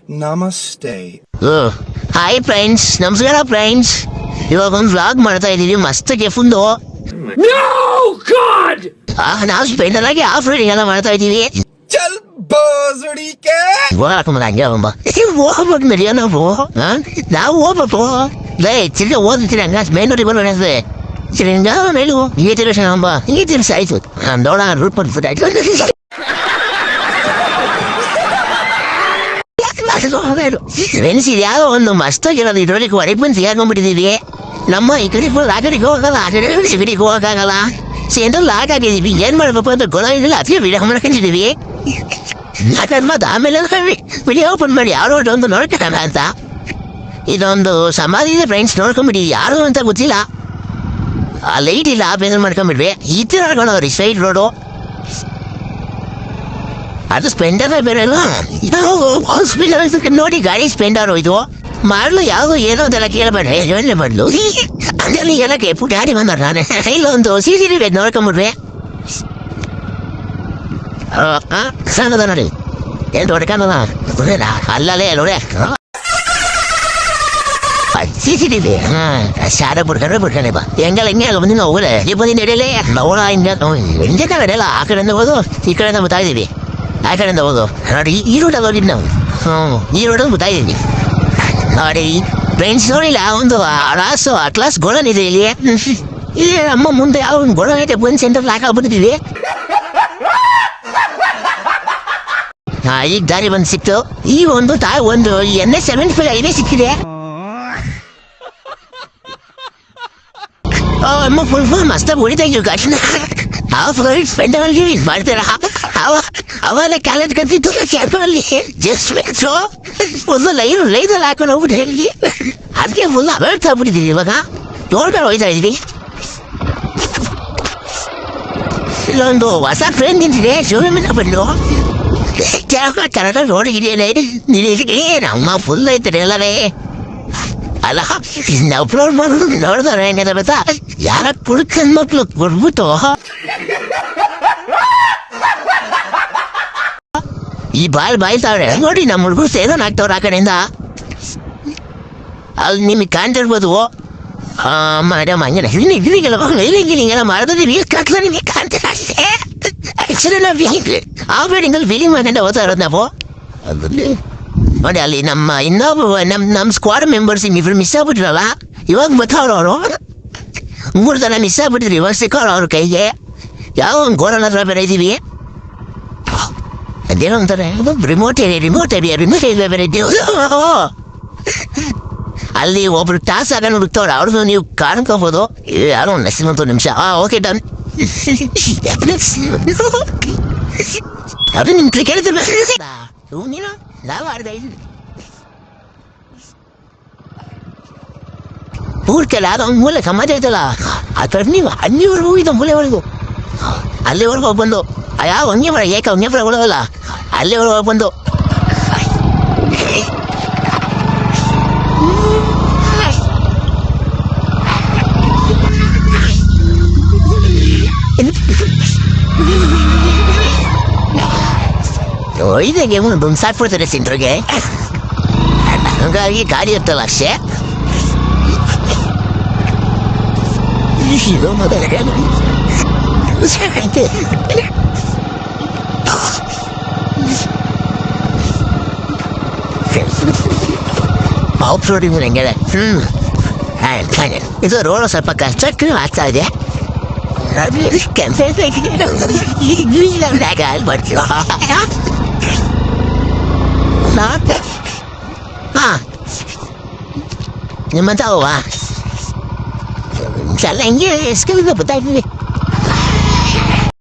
Namaste. Hi friends, ನಮಸ್ಕಾರ friends. ಇವಾಗ ಒಂದು ವ್ಲಾಗ್ ಮಾಡ್ತಾ ಇದೀವಿ, ಮಸ್ತ್ ಕೆಫುಂದು. ನಾವು ಸ್ಪೆಂಡರ್ ಆಗಿ ಆಫ್ ರೈಡಿಂಗ್ ಎಲ್ಲ ಮಾಡ್ತಾ ಇದೀವಿ. ಚಲ್ ಬೋಸಡಿಕೆ ಹಂಗೆ ಹೋಗ್ಬೇಕು ನಡಿಯೋ ನಾವು ಹೋಗ್ಬೇಕು. ತಿರ್ಗ ಓದ್ತೀನಿ ಹಂಗ ಮೇನೂರಿಗೆ ಬರೋಣ ತಿರ್ಗ ಮೇಲು ಈ ತಿರ್ಸ ಅಂಬ ಈ ತಿರ್ಸ ಆಯ್ತು ದೊಡ್ಡ ರೂಟ್ ಮಾಡ್ಬಿಟ್ಟು ಫ್ರೆಂಡ್ಸ್, ಇದು ಯಾವುದೋ ಒಂದು ಮಸ್ತಾಗಿರೋದು. ಇದ್ರೊಳಗೆ ಹೊರಗೆ ಬಂದು ಸಿಗಾಕೊಂಡ್ಬಿಟ್ಟಿದ್ದೀವಿ. ನಮ್ಮ ಈ ಕಡೆ ಫುಲ್ ಆ ಕಡೆಗೆ ಹೋಗಲ್ಲ, ಆ ಕಡೆ ಈ ಕಡೆಗೆ ಹೋಗೋಕ್ಕಾಗಲ್ಲ. ಸೆಂಟ್ರಲ್ ಲಾಕ್ ಆಗಿದ್ದೀವಿ. ಏನು ಮಾಡಬೇಕು ಅಂತ ಗೊತ್ತಾಗಿಲ್ಲ. ಅದಕ್ಕೆ ವಿಡಿಯೋ ಮಾಡ್ಕೊಂಡಿದ್ದೀವಿ. ಮತ್ತೆ ಆಮೇಲೆ ವಿಡಿಯೋ ಓಪನ್ ಮಾಡಿ ಯಾರೋ ಒಂದು ನೋಡ್ಕೊಳ್ಳೋಣ ಅಂತ. ಇದೊಂದು ಸಮಾಧಿ ಇದೆ ಫ್ರೆಂಡ್ಸ್, ನೋಡ್ಕೊಂಡ್ಬಿಟ್ಟಿದ್ವಿ. ಯಾರು ಅಂತ ಗೊತ್ತಿಲ್ಲ. ಆ ಲೈಟ್ ಇಲ್ಲ, ಬೇಗ ಮಾಡ್ಕೊಂಡ್ಬಿಡ್ವಿ. ಈ ಥರ ನೋಡ್ಕೊಂಡವ್ರಿ ಸೈಡ್ ರೋಡು. ಅದು ಸ್ಪೆಂಡರ್ ಬೇರೆ ಅಲ್ಲ, ನೋಡಿ ಗಾಡಿ ಸ್ಪೆಂಡರು. ಇದು ಮಾಡಲು ಯಾವುದು ಏನೋ ಅದೆಲ್ಲ ಕೇಳಬೇಡ, ಯೋಚನೆ ಮಾಡಲು ಅದೆಲ್ಲ ಏನಕ್ಕೆ ಪುಟ್ಟ ಗಾಡಿ ಬಂದಾರ. ನಾನು ಇಲ್ಲೊಂದು CCTV ನೋಡ್ಕೊಂಬಿಡ್ರಿ. ಸಣ್ಣದ ನೋಡಿ ಏನು ಹೊಡ್ಕೊಂಡ ಅಲ್ಲೇ ನೋಡಿ CCTV. ಶಾಲೆ ಬಿಡ್ಕೊಂಡೆ ಬಾ ಹೆಂಗಲ್ಲ ಹಿಂಗೆ ಅಲ್ಲ ಬಂದಿನ ಹೋಗಲೆ ಈ ಬಂದಿನ ನಡೆಯಲೇ ನೋಡ ಹಿಂಗೆ ನಡೆಯಲ್ಲ. ಆ ಕಡೆಯಿಂದ ಹೋದು ಈ ಕಡೆಯಿಂದ ಬರ್ತಾ ಇದ್ದೀವಿ. ಆ ಕಡೆಯಿಂದ ಹೋದು ನೋಡಿ ಈ ರೋಡಲ್ಲಿ ಹೋಗಿದ್ದು ನಾವು. ಈ ರೋಡಲ್ಲಿ ಬರ್ತಾ ಇದ್ದೀವಿ ನೋಡಿ ಫ್ರೆಂಡ್ಸ್. ನೋಡಿಲ್ಲ ಒಂದು ರಾಸು ಅಟ್ಲಾಸ್ ಗೋಳನ್ ಇದೆ ಇಲ್ಲಿ. ಇಲ್ಲಿ ನಮ್ಮ ಮುಂದೆ ಯಾವ ಒಂದು ಗೋಳನ್ ಐತೆ, ಬಂದು ಸೆಂಟರ್ ಹಾಕಾಗ್ಬಿಟ್ಟಿದ್ದೀವಿ. ಈಗ ದಾರಿ ಬಂದು ಸಿಕ್ತು. ಈ ಒಂದು ಒಂದು NH75 ಹೈವೇ ಸಿಕ್ಕಿದೆ. ಅಮ್ಮ ಫುಲ್ ಮಸ್ತಾಗಿ ಹೊಡಿತಾ ಇದ್ದೀವಿ ಗಾಡಿನ. ಸ್ಪೆಂಡಲ್ಲಿ ಇದು ಮಾಡ್ತೀರ ಅವಾಗ ಕಾಲೇಜ್ ಕತ್ತಿತ್ತು ಕ್ಯಾಪಲ್ಲಿ ಜಸ್ಟ್ ಬೇಕು ಒಂದು ಲೈನಲ್ಲಿ ಹಾಕೊಂಡು ಹೋಗ್ಬಿಟ್ಟು ಹೇಳಿ. ಅದಕ್ಕೆ ಫುಲ್ ಅವೇರ್ತಾ ಆಗ್ಬಿಟ್ಟಿದ್ದೀವಿ. ಇವಾಗ ನೋಡ್ಕೊಂಡು ಹೋಗ್ತಾ ಇದ್ವಿ. ಇಲ್ಲೊಂದು ಹೊಸ ಟ್ರೈನ್ ನಿಂತಿದೆ, ಶಿವಮೊಗ್ಗ ಬಂದು ಕನ್ನಡ ನೋಡಿದೆಯೇ ನಮ್ಮ ಫುಲ್ ಐತೆ ಎಲ್ಲರೇ. ಅಲ್ಲ ಅಪ್ಲೋಡ್ ಮಾಡೋದು ನೋಡಿದ್ರೆ ಏನಿದೆ ಗೊತ್ತಾ, ಯಾರ ಕುಡ್ಕಂದ್ ಮಕ್ಳು ಕೊಡ್ಬಿಟ್ಟು ಈ ಬಾಯ್ತಾವ್ರೆ ನೋಡಿ. ನಮ್ಮ ಹುಡುಗರು ಸೇದನ್ ಆಗ್ತವ್ರ ಆ ಕಡೆಯಿಂದ. ಅಲ್ಲಿ ನಿಮಗೆ ಕಾಣ್ತಿರ್ಬೋದು. ಮೇಡಮ್ ಹಂಗೆ ಇಲ್ಲಿಗೆಲ್ಲ ಮಾಡಿದ್ರೆ ಕತ್ಲ ನಿಮಗೆ ಕಾಣ್ತೀರ. ಆಕ್ಚುಲಿ ನಾವು ಆ ಬಿಲ್ಡಿಂಗಲ್ಲಿ ಫೀಲಿಂಗ್ ಮಾಡ್ಕೊಂಡು ಹೋಗ್ತಾ ಇರೋದು ನಾವು. ಅದ್ರಲ್ಲಿ ನೋಡಿ ಅಲ್ಲಿ ನಮ್ಮ ಇನ್ನೊಬ್ಬ ನಮ್ಮ ಸ್ಕ್ವಾಡ್ ಮೆಂಬರ್ಸ್ ಇನ್ನಿಬ್ರು ಮಿಸ್ ಆಗ್ಬಿಟ್ರಲ್ಲ. ಇವಾಗ ಬರ್ತಾವ್ರು ಅವರು. 3 ಜನ ಮಿಸ್ ಆಗ್ಬಿಟ್ಟಿದ್ರು. ಇವಾಗ ಸಿಕ್ಕೋರು ಅವ್ರ ಕೈಗೆ. ಯಾವ ಒಂದು ಗೋರನ ಹತ್ರ ಬೇರೆ ಇದ್ದೀವಿ. ಅದೇನೋ ಅಂತಾರೆ ರಿಮೋಟ್ ಏರಿಯಾ ಬೇರೆ ಇದ್ದೀವಿ. ಅಲ್ಲಿ ಒಬ್ರು ಟಾಸ್ ಆಗ ಹುಡುಕ್ತವ್ರು. ಅವ್ರದ್ದು ನೀವು ಕಾಣ್ಕೋಬೋದು. ಯಾರೋ ಒಂದು 10 ನಿಮಿಷ. Okay done. ಅದು ನಿಮ್ಮ ಕ್ರಿಕೆಟ್ ನೀನು ನಾವು ಆಡ್ದ ಊರ್ಕೆಲ್ಲ ಅದು ಒಂದು ಮೂಲೆ ಸಮಾಜ ಐತಲ್ಲ, ಆ ಥರ ನೀವು ಅಲ್ಲಿವರೆಗೂ ಹೋಗಿದ್ದ ಮೂಲೆವರೆಗೂ. ಅಲ್ಲಿವರೆಗೂ ಹೋಗಿ ಬಂದು ಯಾವ ಹಂಗೆ ಬರ ಏಕ ಹಂಗೆ ಬರ ಬಿಡೋಲ್ಲ. ಅಲ್ಲಿವರೆಗೂ ಹೋಗಿ ಬಂದು ಇದಾಗೆ ಒಂದು ಸಾಕ್ಬಿಡ್ತಾರೆ ಸೆಂಟ್ರಿಗೆ. ಹಂಗಾಗಿ ಗಾಡಿ ಇರ್ತಲ್ಲ ಅಷ್ಟೇ. ಆಫ್ ರೋಡಿಂಗ್ ಹೆಂಗೆ ಇದು ರೋಡ್ ಸ್ವಲ್ಪ ಕಷ್ಟ ಆಗ್ತಾ ಇದೆ. ನಿಮ್ಮಂತ ಚೆಲ್ಲ ಹೆಂಗೆ ಎಸ್ಕಲಿಂದ ಗೊತ್ತಾಗ್ತದೆ.